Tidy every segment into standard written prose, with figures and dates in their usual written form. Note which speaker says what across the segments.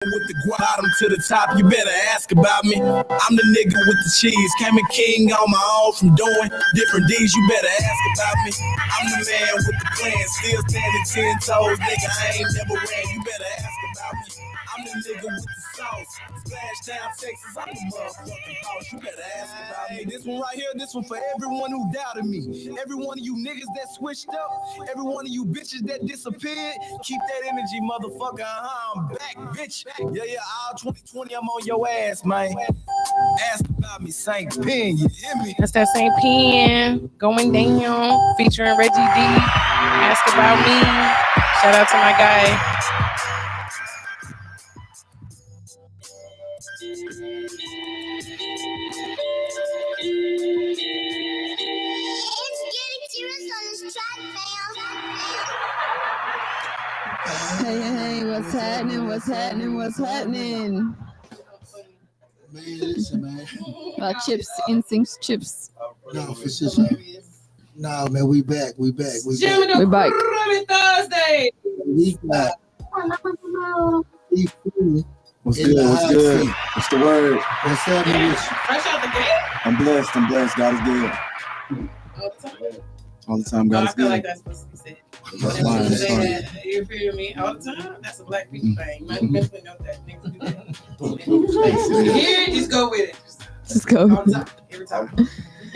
Speaker 1: With the bottom to the top, you better ask about me. I'm the nigga with the cheese, came a king on my own from doing different deeds. You better ask about me. I'm the man with the plan, still standing 10 toes, nigga. I ain't never ran. You better ask about me. I'm the nigga with the sauce, Splash Town, Texas. I'm the motherfucking boss. You better ask about me. This one right here, this one for everyone who doubted me. Every one of you niggas that switched up, every one of you bitches that disappeared. Keep that energy, motherfucker. I'm back, bitch. Yeah, all 2020, I'm on your ass, man. Ask about me, St. Pen, you hear me?
Speaker 2: That's that St. Pen going down, featuring Reggie D. Ask about me. Shout out to my guy.
Speaker 3: Hey, what's happening?
Speaker 4: Man, listen, man.
Speaker 3: Chips, instincts, chips.
Speaker 4: No, for sure. No, man, we back. We back.
Speaker 2: Jammitorcrammit Thursdays.
Speaker 4: We got
Speaker 5: What's good? What's the word?
Speaker 4: What's happening with you?
Speaker 2: Fresh out the gate.
Speaker 5: I'm blessed. God is good. All the time, God is
Speaker 2: I feel
Speaker 5: good.
Speaker 2: like that's supposed to be said.
Speaker 5: That's fine. That's fine.
Speaker 2: You feel me? All the time? That's a black people thing. You might definitely know that. Niggas do that. Here, just go with it.
Speaker 3: Just go.
Speaker 2: All the time. Every time.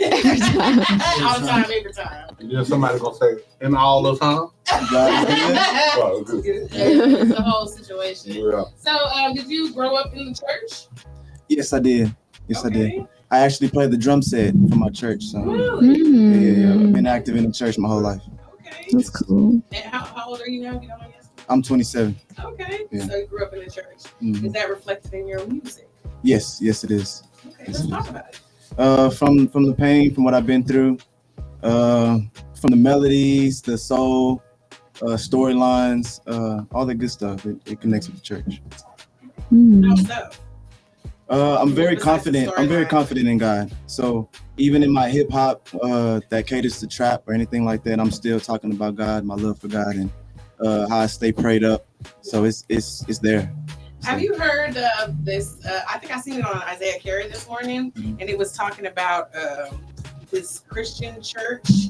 Speaker 3: Every time.
Speaker 2: All the time, every time.
Speaker 6: Then somebody gonna say, "And all the time."
Speaker 5: God is good.
Speaker 2: It's the whole situation.
Speaker 6: Yeah.
Speaker 2: So, did you grow up in the church?
Speaker 5: Yes, I did. I did. I actually played the drum set for my church. So
Speaker 2: Really?
Speaker 5: yeah. I've been active in the church my whole life.
Speaker 2: Okay.
Speaker 3: That's cool.
Speaker 2: And how old are you now? If you don't mind asking?
Speaker 5: I'm 27.
Speaker 2: Okay.
Speaker 5: Yeah.
Speaker 2: So you grew up in the church.
Speaker 5: Mhm.
Speaker 2: Is that reflected in your music?
Speaker 5: Yes, it is.
Speaker 2: Okay, let's talk about it.
Speaker 5: From the pain, from what I've been through, from the melodies, the soul, storylines, all the good stuff. It connects with the church.
Speaker 2: How so?
Speaker 5: I'm very
Speaker 2: Besides the
Speaker 5: confident. I'm very
Speaker 2: storyline.
Speaker 5: confident in God. So even in my hip hop that caters to trap or anything like that, I'm still talking about God, my love for God, and how I stay prayed up. So it's there.
Speaker 2: Have you heard of this? I think I seen it on Isaiah Carey this morning, and it was talking about this Christian church,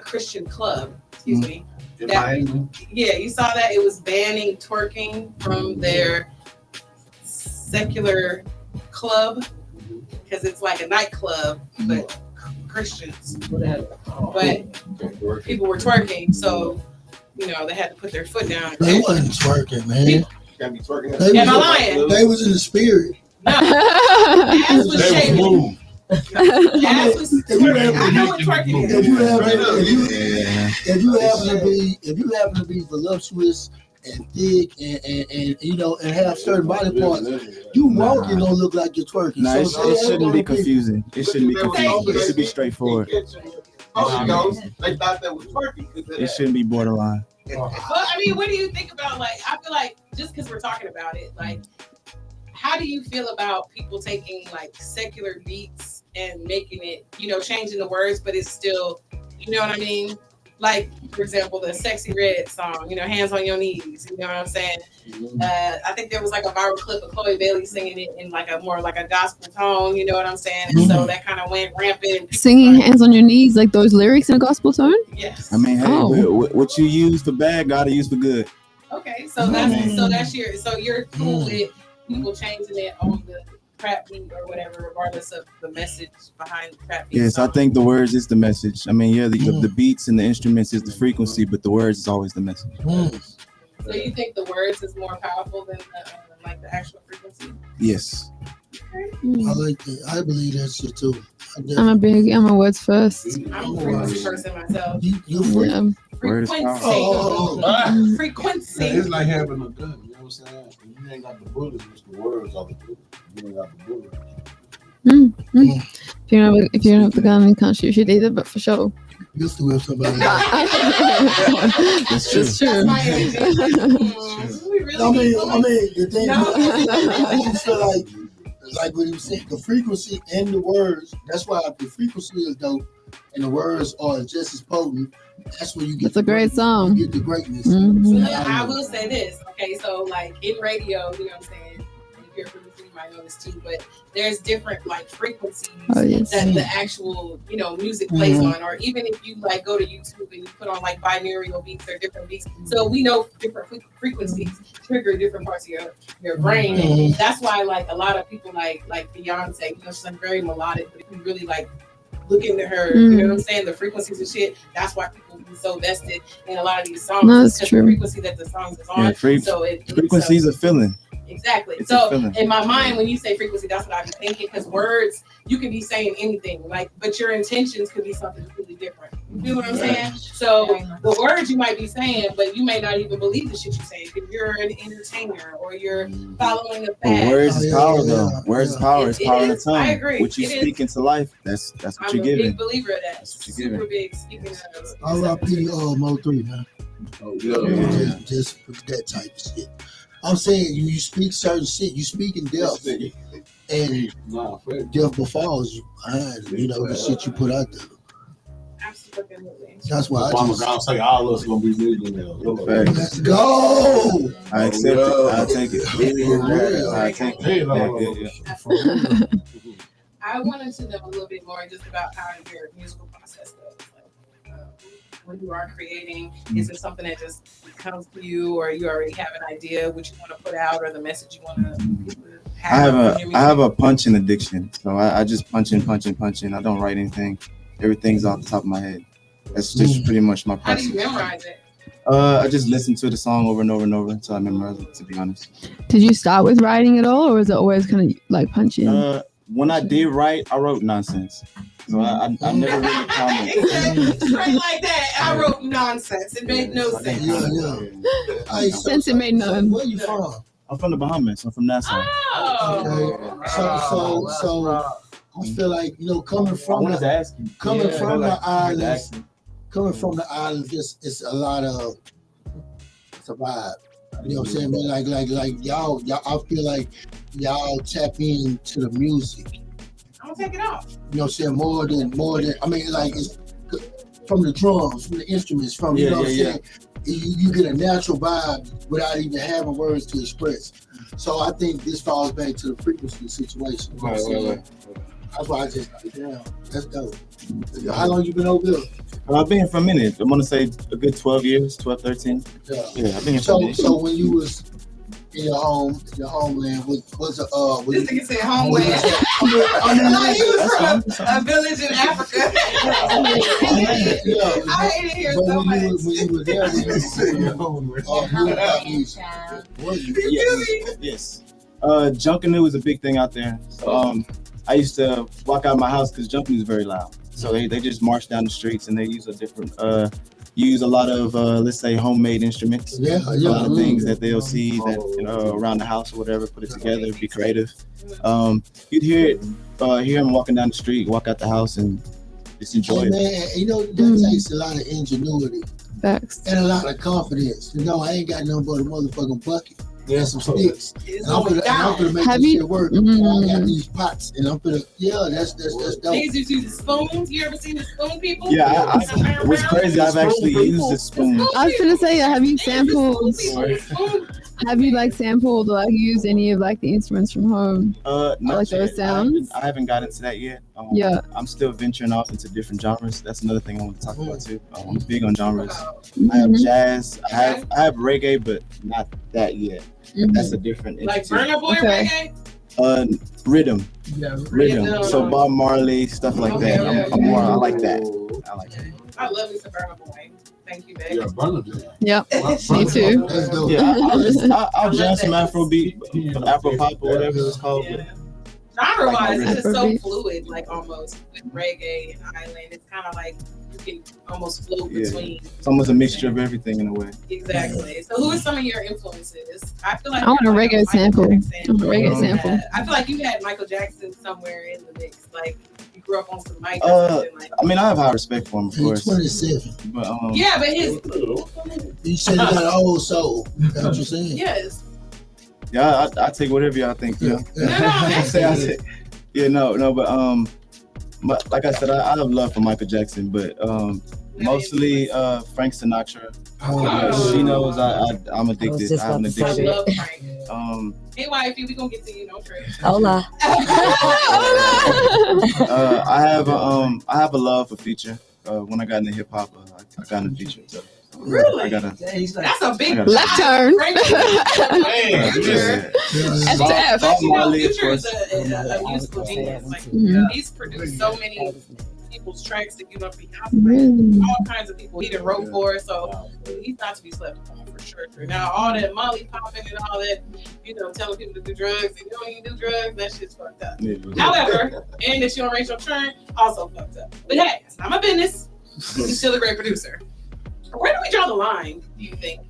Speaker 2: Christian club. Excuse me. Yeah, you saw that? It was banning twerking from their secular club because it's like a nightclub, but Christians. But people were twerking, so they had to put their foot down.
Speaker 4: They wasn't twerking, man.
Speaker 6: Can't be twerking.
Speaker 2: Am I lying?
Speaker 4: They was in the spirit.
Speaker 2: Ass was
Speaker 6: They
Speaker 2: shaking.
Speaker 6: moved.
Speaker 2: Ass was twerking. I know what twerking is.
Speaker 4: If you happen to be voluptuous and thick and have certain body parts, you walking don't look like you're twerking.
Speaker 5: No, it shouldn't be confusing. It shouldn't be
Speaker 6: They was
Speaker 5: confusing.
Speaker 6: over
Speaker 5: It should be
Speaker 6: there.
Speaker 5: straightforward.
Speaker 6: Holy Ghost, they thought that was twerking.
Speaker 5: It shouldn't be borderline.
Speaker 2: Well, I mean, what do you think about, I feel like just because we're talking about it, how do you feel about people taking secular beats and making it, changing the words, but it's still, you know what I mean? For example, the Sexy Red song, Hands on Your Knees, you know what I'm saying? I think there was a viral clip of Chloe Bailey singing it in more like a gospel tone, you know what I'm saying? And so that kind of went rampant.
Speaker 3: Singing hands on your knees, like those lyrics in a gospel tone?
Speaker 2: Yes.
Speaker 5: I mean, hey, what you use for bad, God will use for good.
Speaker 2: Okay, so that's you're cool with people changing it on the trap beat or whatever, regardless of the message behind the trap beat.
Speaker 5: Yes, I think the words is the message. I mean, the beats and the instruments is the frequency, but the words is always the message.
Speaker 2: So you think the words is more powerful than the actual frequency?
Speaker 5: Yes.
Speaker 4: I like that. I believe that shit too.
Speaker 3: I'm a words first.
Speaker 2: I'm a frequency person myself.
Speaker 4: You free.
Speaker 3: Yeah.
Speaker 5: Word is
Speaker 2: Frequency. Frequency.
Speaker 6: It's like having a gun. You know what I'm saying? If you ain't got the bullets, it's the words of the bullet. You ain't got the bullets.
Speaker 3: If you don't have the gun, you can't shoot shit either, but for sure.
Speaker 4: You still have somebody.
Speaker 5: That's true.
Speaker 3: It's true.
Speaker 4: I mean, the thing I feel like what he was saying, the frequency and the words. That's why the frequency is dope. and the words are just as potent, that's when you get
Speaker 3: It's a great song.
Speaker 4: You get the greatness.
Speaker 3: Mhm.
Speaker 2: So I will say this, okay? So like in radio, you know what I'm saying? If you're from the city, you might know this too, but there's different like frequencies
Speaker 3: yes.
Speaker 2: that the actual, music plays on, or even if you like go to YouTube and you put on like binaural beats or different beats. So we know different frequencies trigger different parts of your brain. And that's why like a lot of people like Beyonce, she's like very melodic, but if you really like look into her, you know what I'm saying, the frequencies and shit, that's why people be so vested in a lot of these songs.
Speaker 3: No, that's
Speaker 2: because
Speaker 3: true.
Speaker 2: The frequency that the songs is on.
Speaker 5: Frequencies are feeling.
Speaker 2: Exactly.
Speaker 5: It's
Speaker 2: So
Speaker 5: a feeling.
Speaker 2: in my mind, when you say frequency, that's what I be thinking. Because words, you can be saying anything, but your intentions could be something completely different. You know what I'm saying? So the words you might be saying, but you may not even believe the shit you're saying. If you're an entertainer or you're following a fact.
Speaker 5: Words is power, though. Words is power. It's power in the tongue.
Speaker 2: I agree.
Speaker 5: What you speak into life, that's what
Speaker 2: I'm
Speaker 5: you're
Speaker 2: a
Speaker 5: giving.
Speaker 2: big believer of that.
Speaker 5: That's what you're
Speaker 2: Super
Speaker 5: giving.
Speaker 2: big. Speaking of.
Speaker 4: R.I.P. Mo3, man. Just that type of shit. I'm saying you speak certain shit. You speak in depth, and death befalls you behind the shit you put out there.
Speaker 2: Absolutely.
Speaker 4: That's why
Speaker 6: I'm gonna say all of us gonna be millionaires.
Speaker 4: Let's go.
Speaker 5: I accept it. I'll take it. I'll take it.
Speaker 2: I wanted to know a little bit more just about how your musical process goes. When you are creating, is it something that just comes to you, or you already have an idea what you want to put out, or the message you want to have?
Speaker 5: I have a punching addiction, so I just punch in. I don't write anything. Everything's off the top of my head. That's just pretty much my process.
Speaker 2: How do you memorize it?
Speaker 5: I just listen to the song over and over and over until I memorize it, to be honest.
Speaker 3: Did you start with writing at all, or was it always kind of like punching?
Speaker 5: When I did write, I wrote nonsense. So I never really commented.
Speaker 2: Straight like that. I wrote nonsense. It made no sense.
Speaker 3: Since it made none.
Speaker 4: Where you from?
Speaker 5: I'm from the Bahamas. I'm from Nassau.
Speaker 2: Oh.
Speaker 4: Okay. So I feel like coming from the islands, it's a lot of it's a vibe. You know what I'm saying, man? Like y'all, I feel like y'all tap into the music.
Speaker 2: I'm gonna take it off.
Speaker 4: You know what I'm saying? More than. I mean, like it's from the drums, from the instruments, from you know what I'm saying. You get a natural vibe without even having words to express. So I think this falls back to the frequency situation. You know what I'm saying? That's why I just that's dope. How long you been over there?
Speaker 5: I've been here for a minute. I'm gonna say a good 12 years, 12, 13. Yeah, I've been here for a minute.
Speaker 4: So when you was in your homeland, was
Speaker 2: This nigga said homeland. Like he was from a village in Africa. I hate it here so much.
Speaker 4: When you were there,
Speaker 5: Yes. Junkanoo is a big thing out there. So, I used to walk out of my house because Junkanoo is very loud. So they just march down the streets and they use a different use a lot of let's say homemade instruments. A lot of things that they'll see that around the house or whatever, put it together, be creative. You'd hear him walking down the street, walk out the house and just enjoy it.
Speaker 4: Man, that takes a lot of ingenuity.
Speaker 3: Facts.
Speaker 4: And a lot of confidence. I ain't got nothing but a motherfucking bucket and some sticks. And I'm gonna make this shit work. I got these pots and I'm gonna that's dope.
Speaker 2: Niggas used to use spoons. You ever seen the spoon people?
Speaker 5: Yeah, what's crazy, I've actually used a spoon.
Speaker 3: I was gonna say, have you sampled? Have you sampled or used any of the instruments from home?
Speaker 5: No,
Speaker 3: like those sounds?
Speaker 5: I haven't got into that yet. I'm still venturing off into different genres. That's another thing I want to talk about too. I'm big on genres. I have jazz. I have reggae, but not that yet. That's a different.
Speaker 2: Like Burna Boy reggae.
Speaker 5: Rhythm.
Speaker 4: Yeah,
Speaker 2: rhythm.
Speaker 5: So Bob Marley, stuff like that. I like that.
Speaker 2: I love me some Burna Boy. Thank you, babe.
Speaker 3: Yep, me too.
Speaker 5: Yeah, I'll jam some Afrobeat, Afro pop or whatever it's called.
Speaker 2: Genre-wise, it's just so fluid, almost with reggae and island. It's kind of like you can almost float between.
Speaker 5: It's almost a mixture of everything in a way.
Speaker 2: Exactly. So, who are some of your influences? I feel like
Speaker 3: I want a reggae sample. I
Speaker 2: feel like you had Michael Jackson somewhere in the mix. You grew up on some Mike.
Speaker 5: I mean, I have high respect for him, of course.
Speaker 4: He's 27.
Speaker 5: But
Speaker 2: yeah, but his.
Speaker 4: You said he got an old soul. That's what you're saying.
Speaker 2: Yes.
Speaker 5: Yeah, I take whatever y'all think. Yeah.
Speaker 2: No,
Speaker 5: but but like I said, I have love for Michael Jackson, but mostly Frank Sinatra. She knows I'm addicted. I have an
Speaker 2: I
Speaker 5: addiction.
Speaker 2: love Frank. Hey, wifey, we gonna get to you, no trade.
Speaker 7: Hola.
Speaker 5: I have a love for Future. When I got into hip hop, I got into Future. So,
Speaker 2: Really?
Speaker 5: I gotta.
Speaker 2: That's a big
Speaker 3: Left turn.
Speaker 2: Frank Future.
Speaker 3: F to F.
Speaker 2: But you know,
Speaker 5: Marley, of
Speaker 2: Future is
Speaker 5: course.
Speaker 2: a musical genius. Like
Speaker 3: Mhm.
Speaker 2: he's produced so many people's tracks that you know Beyonce,
Speaker 3: Really?
Speaker 2: all kinds of people he done wrote for. So he's not to be slept on for sure. Now all that Molly popping and all that, you know, telling people to do drugs and you don't even do drugs, that shit's fucked up.
Speaker 5: Yeah.
Speaker 2: However, and that you don't Rachel Churn, also fucked up. But hey, it's not my business. He's still a great producer. Where do we draw the line, do you think,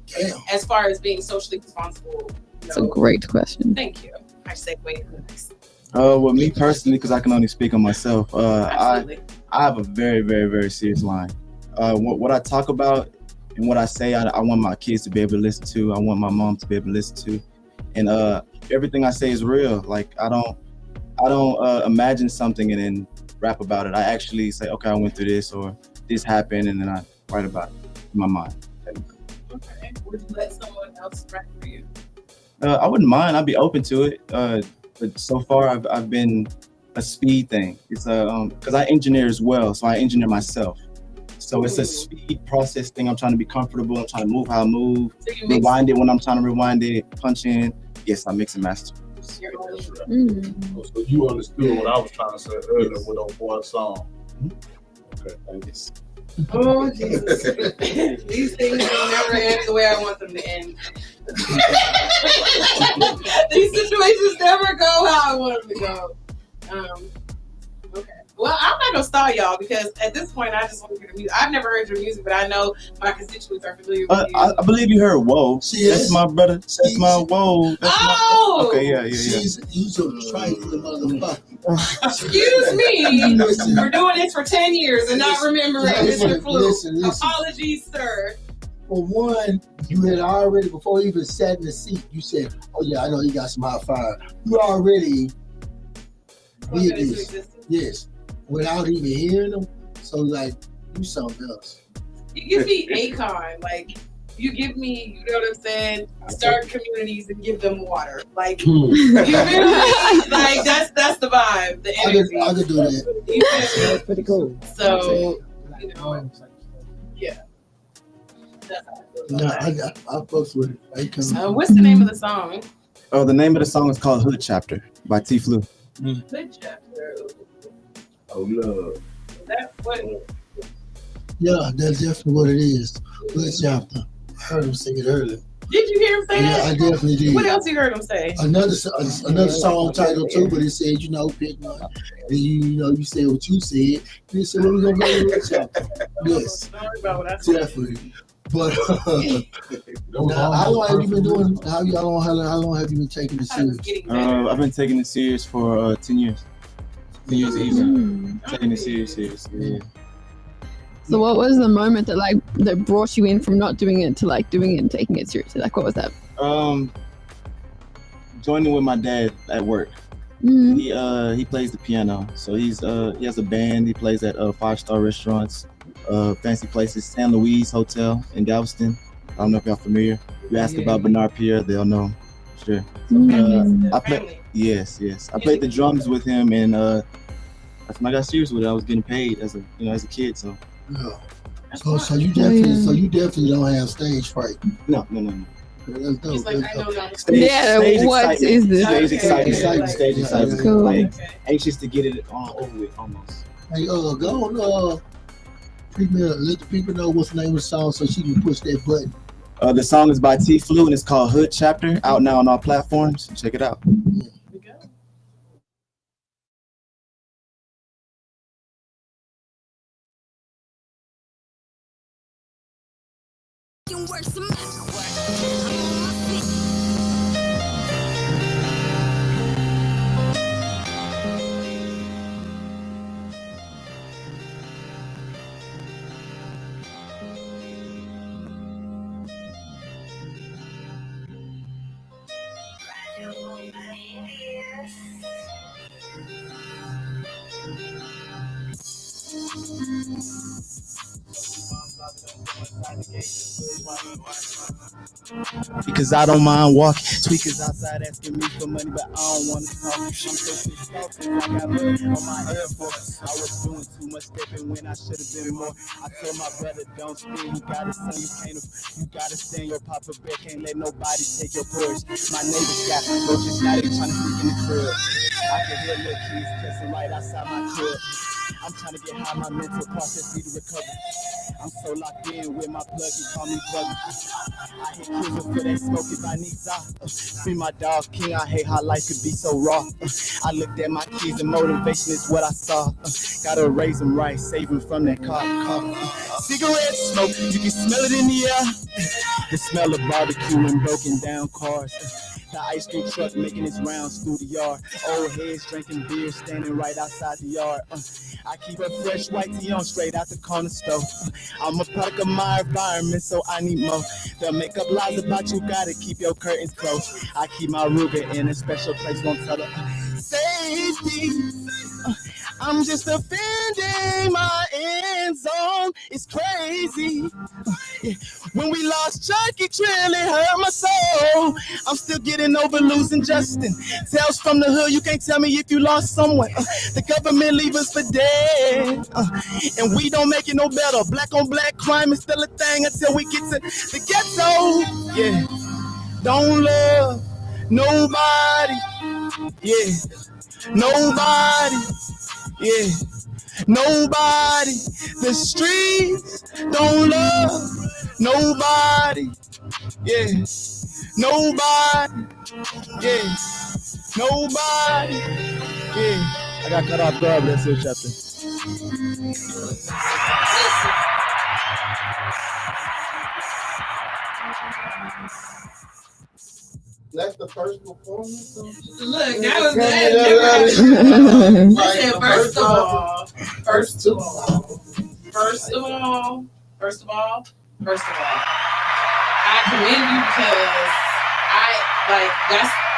Speaker 2: as far as being socially responsible?
Speaker 3: That's a great question.
Speaker 2: Thank you. I segue into the next.
Speaker 5: Well, me personally, because I can only speak on myself,
Speaker 2: Absolutely.
Speaker 5: I have a very, very, very serious line. What I talk about and what I say, I want my kids to be able to listen to. I want my mom to be able to listen to, and everything I say is real. Like I don't imagine something and then rap about it. I actually say, okay, I went through this or this happened, and then I write about it in my mind.
Speaker 2: Okay. Would you let someone else write for you?
Speaker 5: I wouldn't mind. I'd be open to it. But so far, I've been a speed thing. It's because I engineer as well, so I engineer myself. So it's a speed process thing. I'm trying to be comfortable. I'm trying to move how I move.
Speaker 2: So you mix
Speaker 5: Rewind it when I'm trying to rewind it. Punch in. Yes, I mix and master.
Speaker 2: your own.
Speaker 6: So you understood what I was trying to say earlier with those one song. Okay, thank you.
Speaker 2: Oh Jesus! These things don't never end the way I want them to end. These situations never go how I want them to go. Okay. Well, I'm not gonna stall y'all because at this point I just want to hear the music. I've never heard your music, but I know my constituents are familiar with you.
Speaker 5: I believe you heard "Whoa." That's my brother. That's my whoa. That's
Speaker 2: Oh!
Speaker 5: Okay, yeah.
Speaker 4: You so trifling motherfucker.
Speaker 2: Excuse me. We're doing this for 10 years and not remembering Mr. Flu.
Speaker 4: Listen.
Speaker 2: Apologies, sir.
Speaker 4: For one, you had already, before you even sat in the seat, you said, oh yeah, I know you got some hot fire. You already did this. Yes. Without even hearing them. So like, do something else.
Speaker 2: You give me Akon, like you give me, you know what I'm saying? Start communities and give them water. Like you feel me? Like that's the vibe, the energy.
Speaker 4: I could do that.
Speaker 2: You feel me?
Speaker 7: That's pretty cool.
Speaker 2: So, you know, yeah. That's how I feel
Speaker 4: No,
Speaker 2: about that.
Speaker 4: I fucks with it.
Speaker 2: What's the name of the song?
Speaker 5: Oh, the name of the song is called "Hood Chapter" by T. Flu.
Speaker 2: Good chapter.
Speaker 6: Oh, love.
Speaker 2: That's what.
Speaker 4: Yeah, that's definitely what it is. Good chapter. I heard him sing it earlier.
Speaker 2: Did you hear him say
Speaker 4: Yeah,
Speaker 2: that?
Speaker 4: I definitely did.
Speaker 2: What else you heard him say?
Speaker 4: Another song title too, but it said, pick one. And you said what you said. And he said, well, we're gonna go with the chapter. Yes,
Speaker 2: Don't worry about what I said.
Speaker 4: definitely. But now, how long have you been doing? How long have you been taking it
Speaker 2: I was
Speaker 4: serious?
Speaker 2: getting better.
Speaker 5: I've been taking it serious for 10 years. 10 years easy. Taking it serious. Yeah.
Speaker 3: So what was the moment that brought you in from not doing it to like doing it and taking it seriously? Like what was that?
Speaker 5: Joining with my dad at work.
Speaker 3: Mm.
Speaker 5: He plays the piano, so he has a band. He plays at 5-star restaurants, fancy places. San Luis Hotel in Galveston. I don't know if y'all familiar. You ask about Bernard Pierre, they'll know. Sure. I play. Yes. I played the drums with him, and that's when I got serious with it. I was getting paid as a kid, so.
Speaker 4: Yeah. So you definitely don't have stage fright.
Speaker 5: No.
Speaker 4: That's dope.
Speaker 2: He's like,
Speaker 4: That's
Speaker 2: I know
Speaker 4: dope.
Speaker 2: not.
Speaker 5: Stage
Speaker 3: What
Speaker 5: excitement.
Speaker 3: is this?
Speaker 5: Stage excitement.
Speaker 2: Okay.
Speaker 5: Stage excitement.
Speaker 3: Cool.
Speaker 5: Like, anxious to get it all over with, almost.
Speaker 4: Hey, go on, let the people know what's the name of the song so she can push that button.
Speaker 5: The song is by T. Flu and it's called "Hood Chapter." Out now on all platforms. Check it out. Because I don't mind walking. Tweakers outside asking me for money, but I don't want to talk. I'm so pissed off 'cause I got mud on my Air Force. I was doing too much stepping when I should have been more. I told my brother, don't spin. You gotta sing, you gotta stand. Your papa bear can't let nobody take your porch. My neighbors got roaches, now they trying to sneak in the crib. I can hear little kids cussing right outside my crib. I'm trying to get high, my mental process need to recover. I'm so locked in with my plug, he call me brother. I hit kids before they smoke if I need sauce. Be my dog king, I hate how life could be so raw. I looked at my kids and motivation is what I saw. Gotta raise them right, save them from that car. Cigarette smoke, you can smell it in the air. The smell of barbecue and broken down cars. The ice cream truck making its rounds through the yard. Old heads drinking beer, standing right outside the yard. I keep a fresh white tea on straight out the corner store. I'm a product of my environment, so I need more. They'll make up lies about you, gotta keep your curtains closed. I keep my Ruger in a special place, won't tell her. Safety. I'm just defending my end zone. It's crazy. When we lost Chuck, it really hurt my soul. I'm still getting over losing Justin. Tales from the hood, you can't tell me if you lost someone. The government leave us for dead. And we don't make it no better. Black on black crime is still a thing until we get to the ghetto. Yeah. Don't love nobody. Yeah. Nobody. Yeah, nobody. The streets don't love nobody. Yeah, nobody. Yeah, nobody. Yeah, I got cut off guard, but that's it, chapter.
Speaker 7: That's the first performance.
Speaker 2: Look, that was good. Listen, first of all, I commend you because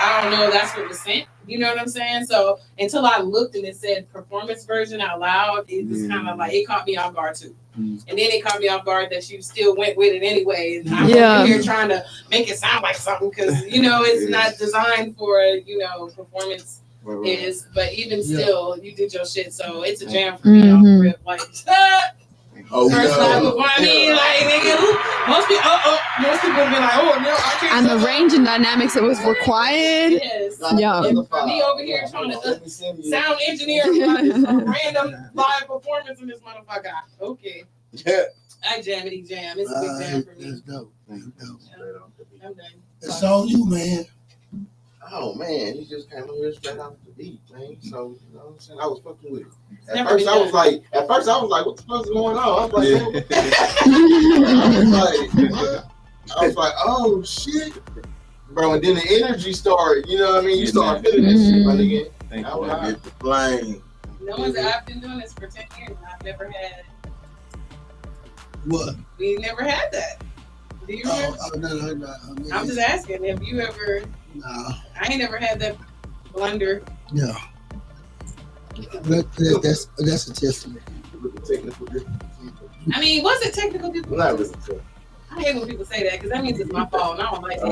Speaker 2: I don't know, that's what was sent. You know what I'm saying? So until I looked and it said performance version out loud, it was kind of like, it caught me off guard too. And then it caught me off guard that you still went with it anyway. And I'm over here trying to make it sound like something because, you know, it's not designed for, you know, performance is. But even still, you did your shit. So it's a jam for me off the rip. Like, first time before, I mean, like, nigga, most people would be like, oh, no, I can't.
Speaker 3: And the range and dynamics that was required.
Speaker 2: Yes.
Speaker 3: Yeah.
Speaker 2: And for me over here trying to sound engineer a random live performance in this motherfucker. Okay.
Speaker 7: Yeah.
Speaker 2: I Jammity Jam. It's a big jam for me.
Speaker 4: That's dope.
Speaker 2: I'm done.
Speaker 4: It's on you, man.
Speaker 7: Oh man, he just came over here straight off the beat, man. So you know what I'm saying? I was fucking with it. At
Speaker 2: Never
Speaker 7: first
Speaker 2: been
Speaker 7: I was like, what the fuck's going on? I was like, oh shit. Bro, and then the energy started, you know what I mean? You start feeling that shit, my nigga.
Speaker 5: Thank
Speaker 7: I
Speaker 5: you.
Speaker 7: was get the flame.
Speaker 2: No one's. I've been doing this for 10 years and I've never had.
Speaker 4: What?
Speaker 2: We never had that. Do you remember?
Speaker 4: No.
Speaker 2: I'm just asking. Have you ever?
Speaker 4: No.
Speaker 2: I ain't never had that blunder.
Speaker 4: No. That's a testament.
Speaker 2: I mean, was it technical difficulty?
Speaker 7: Not really good.
Speaker 2: I hate when people say that because that means it's my fault and I don't like that. I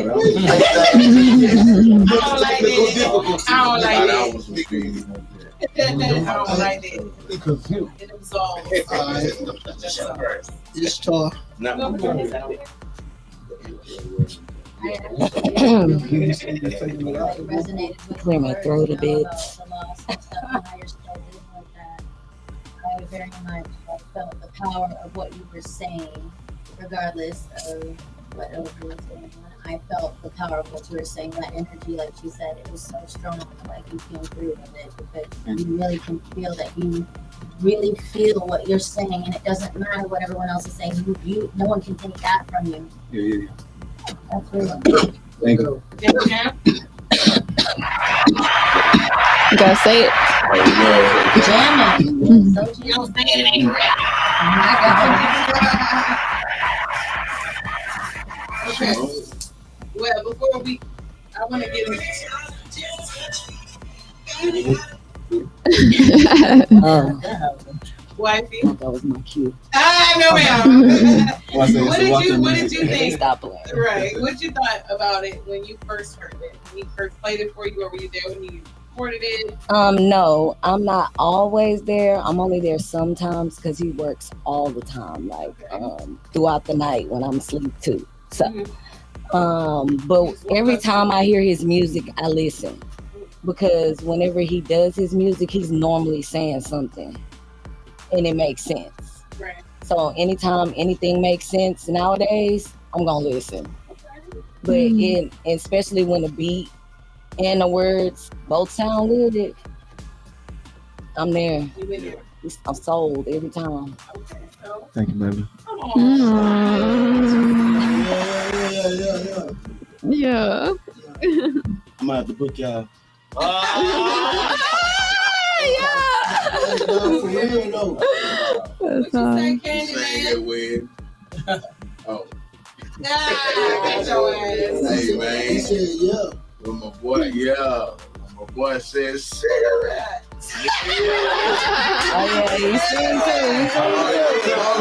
Speaker 2: don't like that.
Speaker 4: Because you.
Speaker 2: It absolves.
Speaker 4: It's tough.
Speaker 8: Clear my throat a bit.
Speaker 9: I very much felt the power of what you were saying, regardless of what else was going on. I felt the power of what you were saying, that energy, like you said, it was so strong, like you came through with it, because you really can feel that you really feel what you're saying, and it doesn't matter what everyone else is saying. No one can take that from you.
Speaker 5: Yeah.
Speaker 9: That's really
Speaker 5: Thank you.
Speaker 3: You gotta say it.
Speaker 9: jamming. So
Speaker 2: You don't say it ain't correct. Okay. Well, before I want to get into Wifey.
Speaker 8: That was my cue.
Speaker 2: No, ma'am. What
Speaker 8: What
Speaker 2: did you think?
Speaker 8: Stop playing.
Speaker 2: Right. What you thought about it when you first heard it? When you first played it for you, or were you there when you recorded it?
Speaker 8: No, I'm not always there. I'm only there sometimes because he works all the time, like throughout the night when I'm asleep too. So, but every time I hear his music, I listen because whenever he does his music, he's normally saying something, and it makes sense.
Speaker 2: Right.
Speaker 8: So anytime anything makes sense nowadays, I'm gonna listen. But especially when the beat and the words both sound good, I'm there. I'm sold every time.
Speaker 5: Thank you, baby.
Speaker 3: Yeah.
Speaker 5: I'm gonna have to book y'all.
Speaker 3: That's
Speaker 2: Say Candyman.
Speaker 7: Oh.
Speaker 2: Hey,
Speaker 7: man.
Speaker 4: He said, yeah.
Speaker 7: When my boy said cigarettes.
Speaker 8: Oh yeah, you sing too.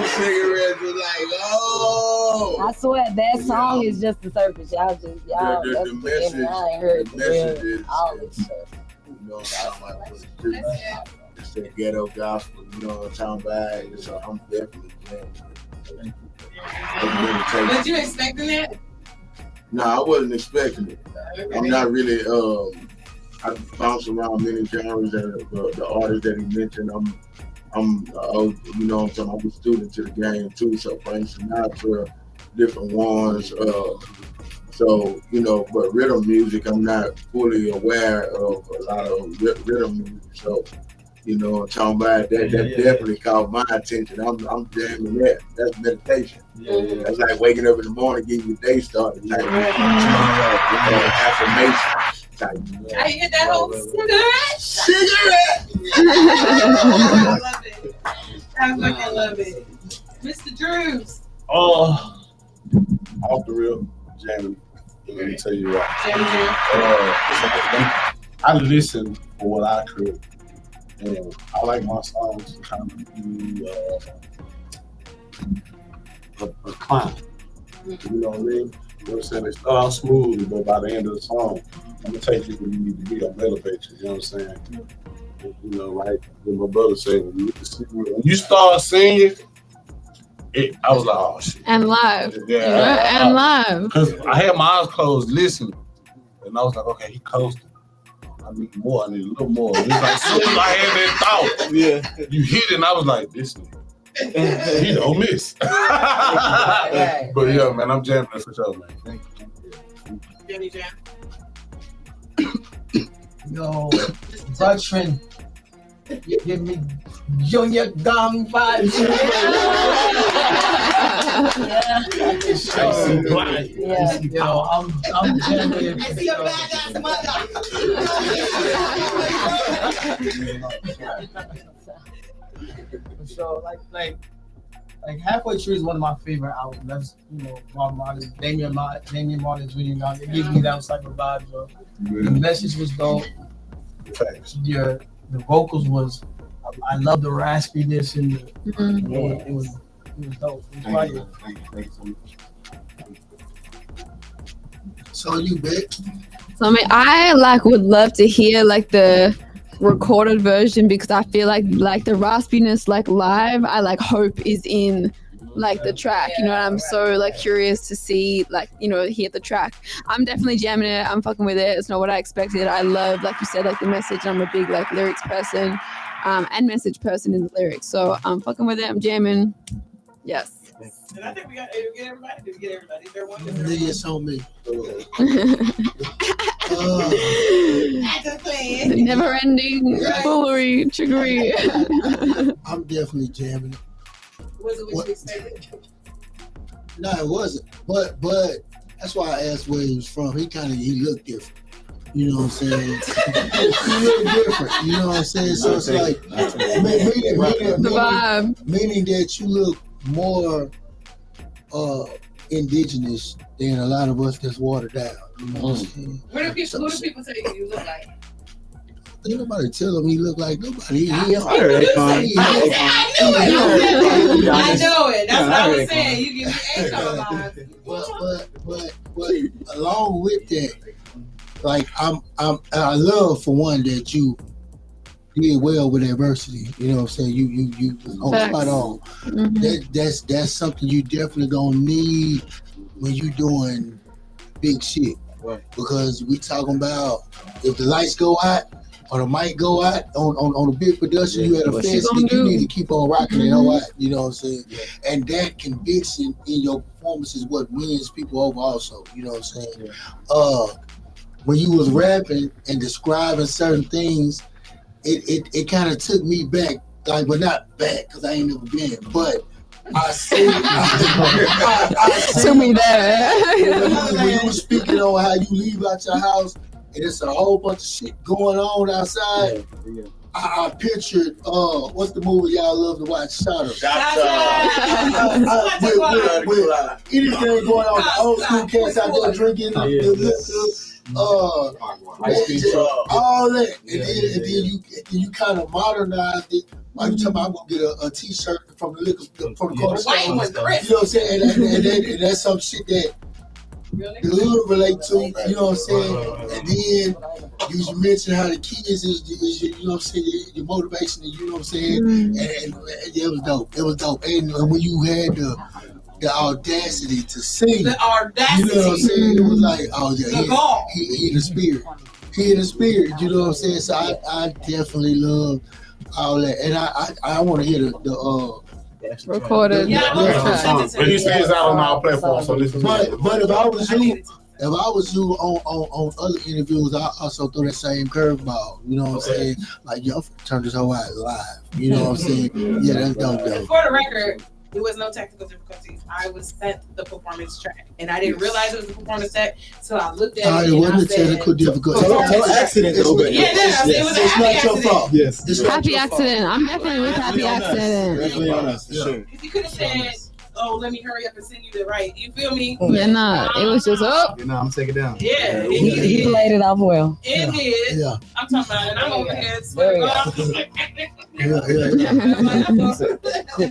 Speaker 7: Cigarettes was like, oh.
Speaker 8: I swear that song is just the surface. Y'all
Speaker 7: The message,
Speaker 8: I ain't heard
Speaker 7: the message is,
Speaker 8: all this stuff.
Speaker 7: you know, I'm like, it's that ghetto gospel, you know what I'm talking about? So I'm definitely playing.
Speaker 2: Was you expecting that?
Speaker 7: No, I wasn't expecting it. I'm not really. I bounce around many genres, and the artists that he mentioned, I'm you know, what I'm saying, I'm a student to the game too. So Frank Sinatra, different ones. So you know, but rhythm music, I'm not fully aware of a lot of rhythm music. So you know, talking about that definitely caught my attention. I'm jamming that. That's meditation. That's like waking up in the morning, getting your day started. Type affirmation.
Speaker 2: I hear that whole
Speaker 7: cigarette.
Speaker 2: I love it. I fucking love it. Mr. Drews.
Speaker 6: Off the real, jamming. Let me tell you what. I listen for what I create. And I like my songs to kind of be a climb. You know what I mean? You know what I'm saying? They start out smooth, but by the end of the song, I'm gonna take you where you need to be. I'm elevate you. You know what I'm saying? You know, like what my brother said, when you start singing, I was like, oh shit.
Speaker 3: And live.
Speaker 6: Yeah.
Speaker 3: And live.
Speaker 6: Because I had my eyes closed listening, and I was like, okay, he coasted. I need more. I need a little more. It's like as soon as I had that thought, you hit it, and I was like, this nigga, he don't miss. But yeah, man, I'm jamming it for sure, man. Thank you.
Speaker 2: Jenny Jam.
Speaker 10: Yo, veteran, you give me Junior Gong vibes. Yo, I'm jamming.
Speaker 2: I see a badass mother.
Speaker 10: So like Halfway Tree is one of my favorite albums. That's Bob Marley, Damian Marley Jr. It gives me that type of vibe. So the message was dope. The vocals was. I love the raspiness and it was dope. It was fire.
Speaker 4: So you bet.
Speaker 3: So I mean, I would love to hear the recorded version because I feel like the raspiness live I hope is in the track, you know, and I'm so curious to see hear the track. I'm definitely jamming it. I'm fucking with it. It's not what I expected. I love, like you said, the message. I'm a big lyrics person and message person in the lyrics, so I'm fucking with it. I'm jamming. Yes.
Speaker 2: And I think we got to get everybody. Did we get everybody? Is there one?
Speaker 4: It's on me.
Speaker 3: Never ending foolery, trickery.
Speaker 4: I'm definitely jamming it.
Speaker 2: Was it what you expected?
Speaker 4: No, it wasn't. But that's why I asked where he was from. He looked different. You know what I'm saying? He looked different. You know what I'm saying? So it's meaning that you look more indigenous than a lot of us that's watered down. You know what I'm saying?
Speaker 2: Who do people tell you look like?
Speaker 4: Ain't nobody tell him he look like nobody.
Speaker 5: I heard Akon.
Speaker 2: I know it. That's what I was saying. You give me Akon vibes.
Speaker 4: But along with that, like I love for one that you did well with adversity. You know what I'm saying? You spot on.
Speaker 3: Mhm.
Speaker 4: That's something you definitely gonna need when you doing big shit.
Speaker 5: Right.
Speaker 4: Because we talking about if the lights go out or the mic go out on a big production, you at a festival, you need to keep on rocking it all out. You know what I'm saying?
Speaker 5: Yeah.
Speaker 4: And that conviction in your performance is what wins people over also. You know what I'm saying?
Speaker 5: Yeah.
Speaker 4: When you was rapping and describing certain things, it kind of took me back, like, well, not back because I ain't never been, but I see.
Speaker 3: Took me there.
Speaker 4: When you were speaking on how you leave out your house and it's a whole bunch of shit going on outside,
Speaker 5: Yeah.
Speaker 4: I pictured what's the movie y'all love to watch? Shot With anything going on, the old school cats out there drinking the liquor, all that, and then you kind of modernized it. Like you talking about, I'm gonna get a T-shirt from the liquor from the corner store. You know what I'm saying? And that's some shit that the hood relate to. You know what I'm saying? And then you mentioned how the kids is you know what I'm saying, your motivation. You know what I'm saying? And it was dope. It was dope. And when you had the audacity to sing,
Speaker 2: The audacity.
Speaker 4: you know what I'm saying? It was like, oh yeah, he in the spirit. He in the spirit. You know what I'm saying? So I definitely love all that, and I want to hear the
Speaker 3: Recorded.
Speaker 6: But he stays out on our platform, so this is.
Speaker 4: But if I was you on other interviews, I also throw that same curveball. You know what I'm saying? Like, yo, I'm finna turn this whole out live. You know what I'm saying? Yeah, that's dope.
Speaker 2: For the record, there was no technical difficulties. I was sent the performance track, and I didn't realize it was a performance track, so I looked at it.
Speaker 4: It wasn't a technical difficulty.
Speaker 5: Total accident.
Speaker 2: It was a
Speaker 4: It's
Speaker 2: happy
Speaker 4: not your
Speaker 2: accident.
Speaker 4: fault.
Speaker 5: Yes.
Speaker 4: It's not
Speaker 3: Happy
Speaker 4: your fault.
Speaker 3: accident. I'm definitely with happy accident.
Speaker 5: Definitely on us, for sure.
Speaker 2: You could have said, "Oh, let me hurry up and send you the right." You feel me?
Speaker 3: Yeah, nah. It was just up.
Speaker 5: You know, I'm taking it down.
Speaker 2: Yeah,
Speaker 8: He played it off well.
Speaker 2: It did.
Speaker 4: Yeah.
Speaker 2: I'm talking about it. I'm over here.
Speaker 8: Very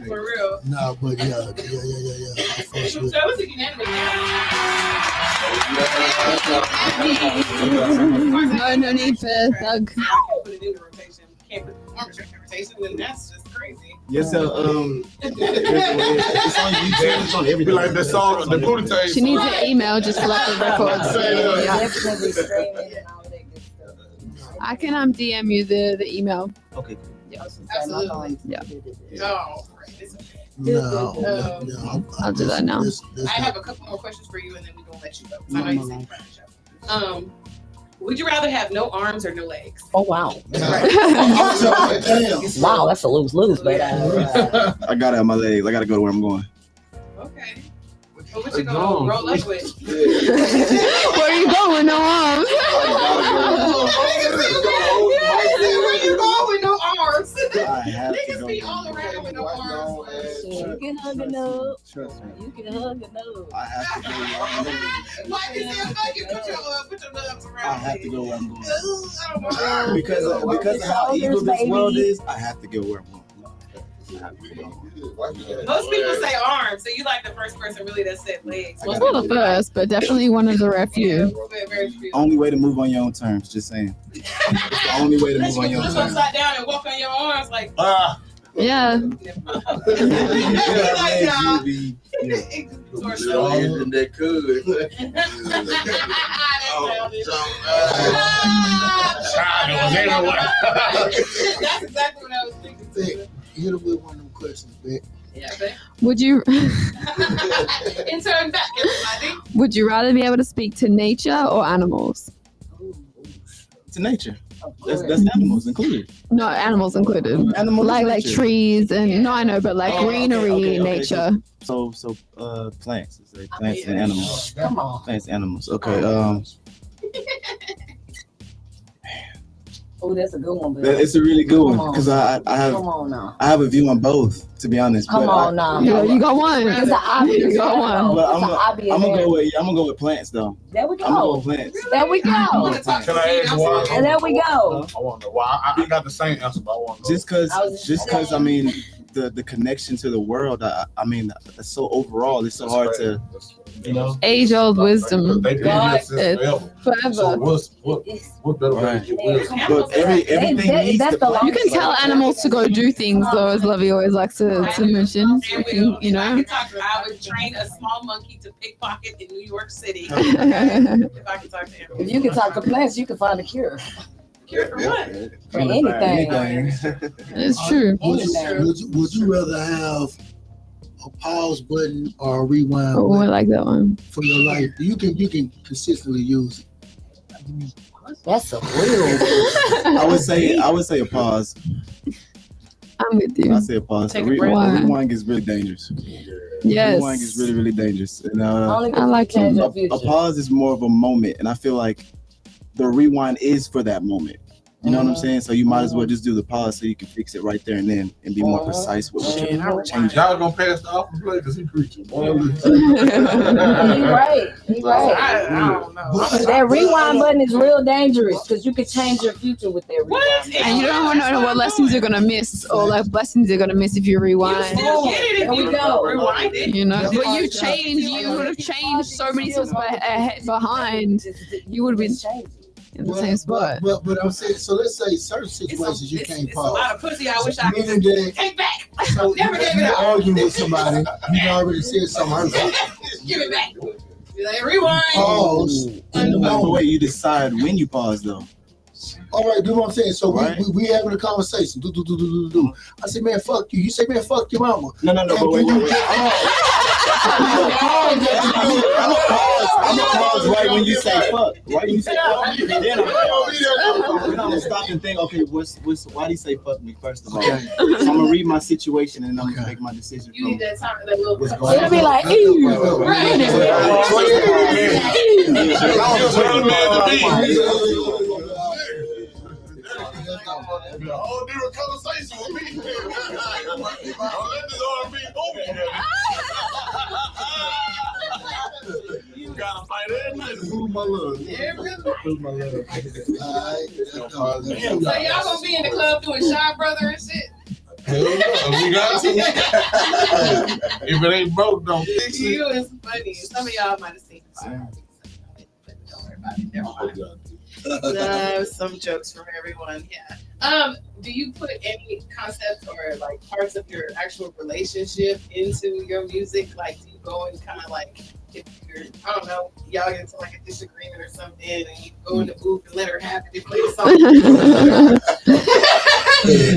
Speaker 2: For real.
Speaker 4: No, but yeah. I fucks
Speaker 2: So
Speaker 4: with it.
Speaker 2: it's a unanimous.
Speaker 3: No need for Doug.
Speaker 2: Put it in the rotation. Can't put the performance track in rotation, then that's just crazy.
Speaker 5: Yes, so it's on YouTube. It's on
Speaker 6: Be
Speaker 5: everything.
Speaker 6: like the song, the booty tape.
Speaker 3: She needs an email just for like the records.
Speaker 8: Definitely streaming and all that good stuff.
Speaker 3: I can DM you the email.
Speaker 5: Okay.
Speaker 2: Absolutely.
Speaker 3: Yeah.
Speaker 2: Oh, right. It's okay.
Speaker 4: No.
Speaker 3: I'll do that now.
Speaker 2: I have a couple more questions for you, and then we're gonna let you go. 'Cause I know you said you're running the show. Would you rather have no arms or no legs?
Speaker 8: Oh wow.
Speaker 4: Damn.
Speaker 8: Wow, that's a lose-lose, but
Speaker 5: I got it on my legs. I got to go to where I'm going.
Speaker 2: Okay. Well, what you gonna roll up with?
Speaker 3: Where are you going? No arms.
Speaker 2: Where you going with no arms?
Speaker 5: I have to
Speaker 2: Niggas
Speaker 5: go.
Speaker 2: be all around with no arms.
Speaker 8: you can hug a nose.
Speaker 5: Trust me.
Speaker 8: You can hug a nose.
Speaker 5: I have to go where I'm going.
Speaker 2: Why you say fucking put your nubs around?
Speaker 5: I have to go where I'm going.
Speaker 2: Oh my God.
Speaker 5: Because of how evil this world is, I have to go where I'm going. I have to go.
Speaker 2: Most people say arms, so you like the first person really that said legs.
Speaker 3: Well, not the first, but definitely one of the rare few.
Speaker 2: Very few.
Speaker 5: Only way to move on your own terms. Just saying. It's the only way to
Speaker 2: Unless
Speaker 5: move on
Speaker 2: you
Speaker 5: your
Speaker 2: flip
Speaker 5: own terms.
Speaker 2: upside down and walk on your arms like.
Speaker 3: Yeah.
Speaker 2: Like, nah.
Speaker 7: And they could.
Speaker 2: That's exactly what I was thinking.
Speaker 4: Hit him with one of them questions, Vic.
Speaker 2: Yeah, but
Speaker 3: Would you
Speaker 2: in turn back, everybody.
Speaker 3: would you rather be able to speak to nature or animals?
Speaker 5: To nature. That's animals included.
Speaker 3: No, animals included.
Speaker 5: Animals
Speaker 3: Like
Speaker 5: nature.
Speaker 3: trees and no, I know, but like
Speaker 5: Oh,
Speaker 3: greenery,
Speaker 5: okay.
Speaker 3: nature.
Speaker 5: So plants. It's like plants and animals.
Speaker 8: Come on.
Speaker 5: Plants, animals. Okay.
Speaker 8: Oh, that's a good one, baby.
Speaker 5: It's a really good one
Speaker 8: Come on.
Speaker 5: because I
Speaker 8: Come on now.
Speaker 5: have a view on both, to be honest.
Speaker 8: Come
Speaker 5: but
Speaker 8: on now.
Speaker 3: You got one.
Speaker 8: It's an obvious
Speaker 3: You got one.
Speaker 5: But
Speaker 8: It's an obvious
Speaker 5: I'm gonna
Speaker 8: answer.
Speaker 5: go with plants though.
Speaker 8: There we
Speaker 5: I'm gonna go
Speaker 8: go.
Speaker 5: with plants.
Speaker 8: There we
Speaker 6: Can
Speaker 8: go.
Speaker 6: I ask why?
Speaker 8: And there we go.
Speaker 6: I want to know why. I got the same answer, but I want to know.
Speaker 5: Just cause I mean the connection to the world. I mean, it's so overall. It's so hard to, you know.
Speaker 3: Age-old wisdom.
Speaker 6: They've been
Speaker 8: God,
Speaker 6: here since forever. So
Speaker 3: Forever.
Speaker 6: what better way to get wisdom?
Speaker 5: But everything needs
Speaker 8: that's
Speaker 5: to
Speaker 8: the
Speaker 5: plant.
Speaker 3: You can tell animals to go do things, though, as Lovey always likes to mention. You know.
Speaker 2: I would train a small monkey to pickpocket in New York City. If I could talk to him.
Speaker 8: If you can talk to plants, you can find a cure
Speaker 2: Cure for what?
Speaker 8: for anything.
Speaker 3: It's true.
Speaker 4: Would you rather have a pause button or a rewind
Speaker 3: Oh, I
Speaker 4: button
Speaker 3: like that one.
Speaker 4: for your life? You can consistently use it.
Speaker 8: That's a real.
Speaker 5: I would say a pause.
Speaker 3: I'm with you.
Speaker 5: I say a pause.
Speaker 2: Take a breath.
Speaker 3: Rewind.
Speaker 5: Gets really dangerous.
Speaker 3: Yes.
Speaker 5: Rewind gets really, really dangerous. And
Speaker 8: Only
Speaker 3: I like
Speaker 8: change
Speaker 3: him.
Speaker 8: your
Speaker 5: a
Speaker 8: future.
Speaker 5: pause is more of a moment, and I feel like the rewind is for that moment. You know what I'm saying? So you might as well just do the pause so you can fix it right there and then and be more precise with what you change.
Speaker 6: Y'all gonna pass the offer play because he preaching.
Speaker 8: You right. You right.
Speaker 2: I don't know.
Speaker 8: That rewind button is real dangerous because you can change your future with that rewind.
Speaker 2: What?
Speaker 3: And you don't know what lessons you're gonna miss or like blessings you're gonna miss if you
Speaker 2: You
Speaker 3: rewind.
Speaker 2: still get it if
Speaker 8: There we
Speaker 2: you
Speaker 8: go.
Speaker 2: rewind it.
Speaker 3: You know, but you would have changed so many steps behind. You would have been in the same spot.
Speaker 4: But I'm saying, so let's say certain
Speaker 2: It's
Speaker 4: situations you can't
Speaker 2: it's a lot
Speaker 4: pause.
Speaker 2: of pussy I wish I could
Speaker 4: Meaning that,
Speaker 2: take back.
Speaker 4: so
Speaker 2: Never gave it
Speaker 4: you're
Speaker 2: up.
Speaker 4: arguing with somebody, you already said something hurtful.
Speaker 2: Give it back. Be like, rewind.
Speaker 4: Pause. In the
Speaker 5: The
Speaker 4: moment.
Speaker 5: way you decide when you pause, though.
Speaker 4: All right, do what I'm saying. So
Speaker 5: Right.
Speaker 4: we having a conversation. Do. I said, man, fuck you. You say, man, fuck your mama.
Speaker 5: No, but wait. I'm gonna pause right when you say fuck. Right when you say fuck, then I'm gonna stop and think. Okay, why do you say fuck me first of all?
Speaker 4: Okay.
Speaker 5: So I'm gonna read my situation and I'm gonna make my decision.
Speaker 2: You need that time, that little.
Speaker 5: What's going
Speaker 8: It'll be like, ew.
Speaker 6: A whole different conversation with me. Don't let this R&B over you gotta fight every night to prove my love. Prove my love.
Speaker 2: So y'all gonna be in the club doing Shy Brother and shit?
Speaker 6: Hell no, we got to. If it ain't broke, don't fix it.
Speaker 2: You is funny. Some of y'all might have seen it. But don't worry about it. Never mind. Some jokes from everyone. Yeah. Do you put any concepts or like parts of your actual relationship into your music? Like, do you go and kind of like, if you're, I don't know, y'all get into like a disagreement or something, and you go in the booth and let her have it, and play the song,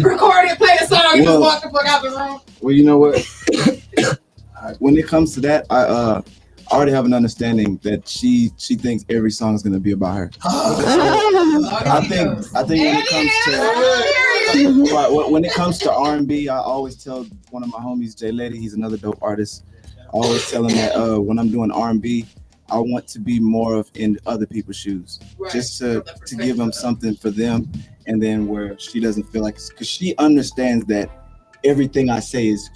Speaker 2: record it, play the song, you just walk the fuck out the room.
Speaker 5: Well, you know what? When it comes to that, I already have an understanding that she thinks every song is gonna be about her. I think when it comes to R&B, I always tell one of my homies, Jay Letty, he's another dope artist. I always tell him that when I'm doing R&B, I want to be more of in other people's shoes, just to give them something for them, and then where she doesn't feel like, because she understands that everything I say is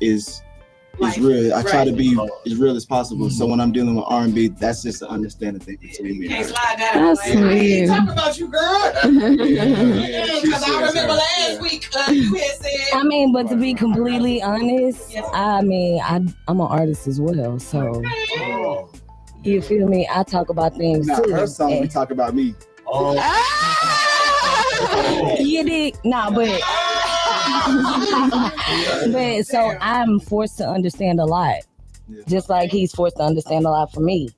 Speaker 5: real. I try to be as real as possible. So when I'm dealing with R&B, that's just an understanding thing between me.
Speaker 2: You can't slide down.
Speaker 3: That's sweet.
Speaker 2: Talk about you, girl. Because I remember last week you had said.
Speaker 8: I mean, but to be completely honest, I mean, I'm an artist as well, so you feel me? I talk about things
Speaker 5: Now,
Speaker 8: too.
Speaker 5: her song, we talk about me.
Speaker 8: You dig? Nah, but so I'm forced to understand a lot, just like he's forced to understand a lot from me.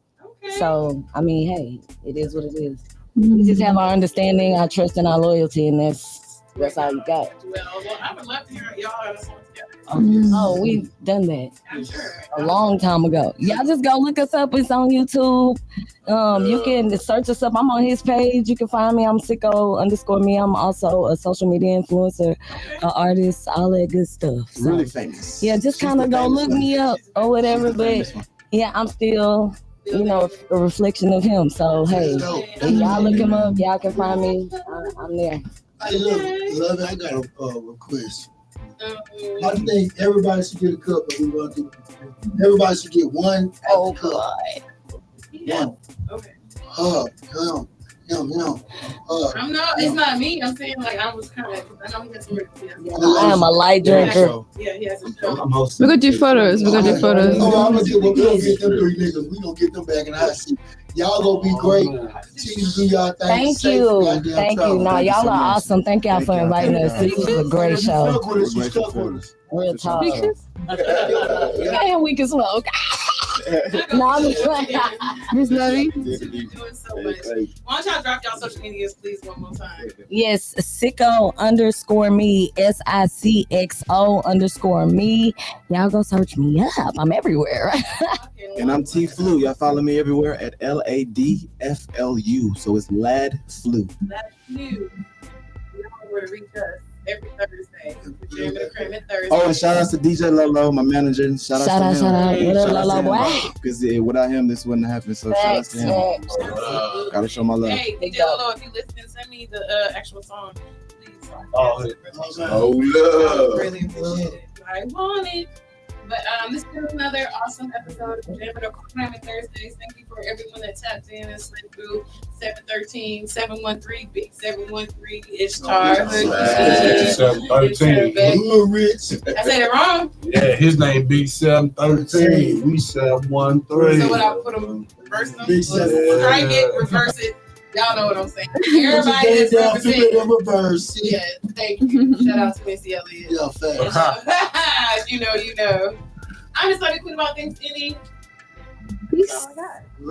Speaker 8: So I mean, hey, it is what it is. We just have our understanding, our trust, and our loyalty, and that's all you got.
Speaker 2: Well, I would love to hear y'all have a song together.
Speaker 8: Oh, we've done that a long time ago. Y'all just go look us up. It's on YouTube. You can search us up. I'm on his page. You can find me. I'm Sicko_me. I'm also a social media influencer, an artist, all that good stuff.
Speaker 5: Really famous.
Speaker 8: Yeah, just kind of go look me up or whatever. But yeah, I'm still you know, a reflection of him. So hey, if y'all look him up, y'all can find me. I'm there.
Speaker 4: Hey, look, love it. I got a request. I think everybody should get a cup, but we want to. Everybody should get one cup.
Speaker 2: Yeah.
Speaker 4: One.
Speaker 2: Okay.
Speaker 4: Hug.
Speaker 2: I'm not. It's not me. I'm saying like I was kind of. I know he has some.
Speaker 8: I am a light drinker.
Speaker 2: Yeah, he has a show.
Speaker 5: I'm hosting.
Speaker 3: We're gonna do photos. We're gonna do photos.
Speaker 4: Oh, I'm gonna get them 3 niggas. We gonna get them back in the hot seat. Y'all gonna be great. Cheese, do y'all thing.
Speaker 8: Thank you. Thank you. No, y'all are awesome. Thank y'all for inviting us. This was a great show. Real talk. And we can smoke. No, I'm just playing.
Speaker 3: Miss Lovey.
Speaker 2: You're doing so much. Why don't y'all drop y'all social medias, please, one more time?
Speaker 8: Yes, sicko_me, SICXO_me. Y'all go search me up. I'm everywhere.
Speaker 5: And I'm T Flu. Y'all follow me everywhere at LADFLU. So it's Lad Flu.
Speaker 2: Lad Flu. You know where to reach us every Thursday. Jammitorcrammit Thursdays.
Speaker 5: Oh, and shout out to DJ Lolo, my manager. Shout out to him.
Speaker 8: What up, Lolo boy?
Speaker 5: Because without him, this wouldn't happen. So shout out to him. Gotta show my love.
Speaker 2: Hey, DJ Lolo, if you listening, send me the actual song, please.
Speaker 7: Oh, love.
Speaker 2: Really appreciate it. I want it. But this has been another awesome episode of Jammitorcrammit Thursdays. Thank you for everyone that tapped in and slid through 713-713, Big 713, Ishtar.
Speaker 6: 713.
Speaker 2: I said it wrong.
Speaker 6: Yeah, his name Big 713. We 713.
Speaker 2: So what I put them, reverse them, strike it, reverse it. Y'all know what I'm saying. Everybody that's representing. Yeah, thank you. Shout out to Missy Elliott.
Speaker 4: Yeah, facts.
Speaker 2: You know. I'm just talking quick about things, Jenny.
Speaker 3: Peace.
Speaker 4: Love it.